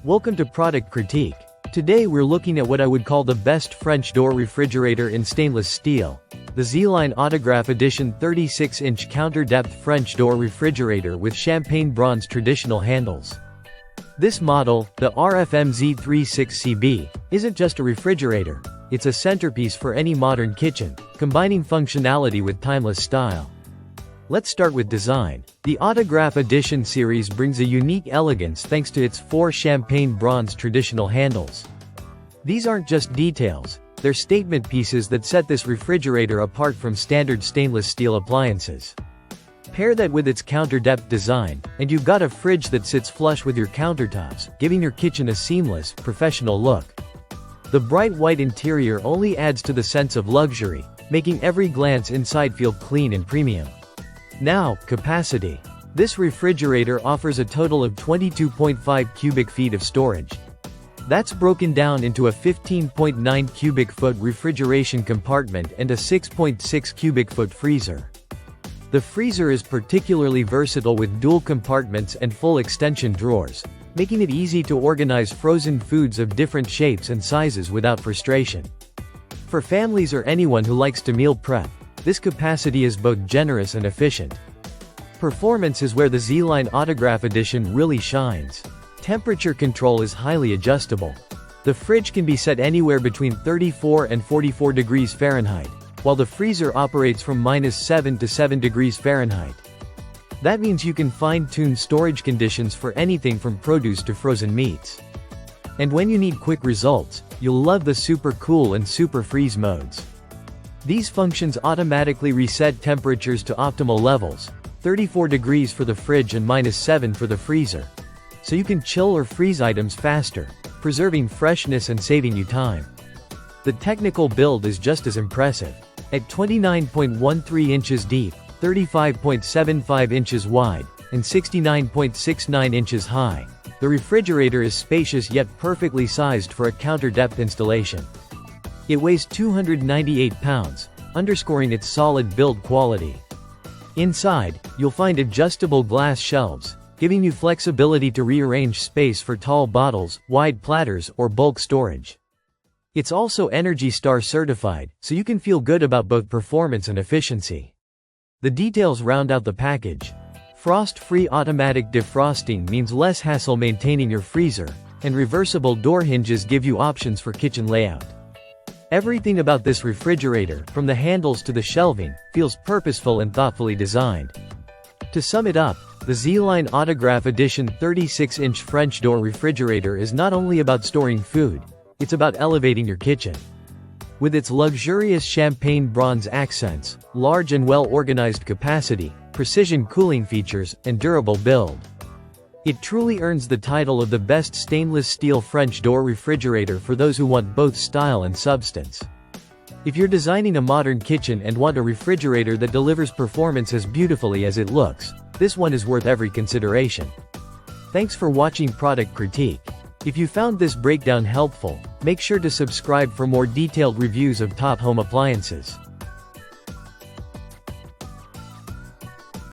Welcome to Product Critique. Today we're looking at what I would call the best French door refrigerator in stainless steel. The ZLINE Autograph Edition 36-inch counter-depth French door refrigerator with champagne bronze traditional handles. This model, the RFM Z36CB, isn't just a refrigerator, it's a centerpiece for any modern kitchen, combining functionality with timeless style. Let's start with design. The Autograph Edition series brings a unique elegance thanks to its 4 champagne bronze traditional handles. These aren't just details, they're statement pieces that set this refrigerator apart from standard stainless steel appliances. Pair that with its counter-depth design, and you've got a fridge that sits flush with your countertops, giving your kitchen a seamless, professional look. The bright white interior only adds to the sense of luxury, making every glance inside feel clean and premium. Now, capacity. This refrigerator offers a total of 22.5 cubic feet of storage. That's broken down into a 15.9 cubic foot refrigeration compartment and a 6.6 cubic foot freezer. The freezer is particularly versatile with dual compartments and full extension drawers, making it easy to organize frozen foods of different shapes and sizes without frustration. For families or anyone who likes to meal prep, this capacity is both generous and efficient. Performance is where the ZLINE Autograph Edition really shines. Temperature control is highly adjustable. The fridge can be set anywhere between 34 and 44 degrees Fahrenheit, while the freezer operates from -7 to 7 degrees Fahrenheit. That means you can fine-tune storage conditions for anything from produce to frozen meats. And when you need quick results, you'll love the super cool and super freeze modes. These functions automatically reset temperatures to optimal levels, 34 degrees for the fridge and -7 for the freezer. So you can chill or freeze items faster, preserving freshness and saving you time. The technical build is just as impressive. At 29.13 inches deep, 35.75 inches wide, and 69.69 inches high, the refrigerator is spacious yet perfectly sized for a counter-depth installation. It weighs 298 pounds, underscoring its solid build quality. Inside, you'll find adjustable glass shelves, giving you flexibility to rearrange space for tall bottles, wide platters, or bulk storage. It's also ENERGY STAR certified, so you can feel good about both performance and efficiency. The details round out the package. Frost-free automatic defrosting means less hassle maintaining your freezer, and reversible door hinges give you options for kitchen layout. Everything about this refrigerator, from the handles to the shelving, feels purposeful and thoughtfully designed. To sum it up, the ZLINE Autograph Edition 36-inch French door refrigerator is not only about storing food, it's about elevating your kitchen. With its luxurious champagne bronze accents, large and well-organized capacity, precision cooling features, and durable build, it truly earns the title of the best stainless steel French door refrigerator for those who want both style and substance. If you're designing a modern kitchen and want a refrigerator that delivers performance as beautifully as it looks, this one is worth every consideration. Thanks for watching Product Critique. If you found this breakdown helpful, make sure to subscribe for more detailed reviews of top home appliances.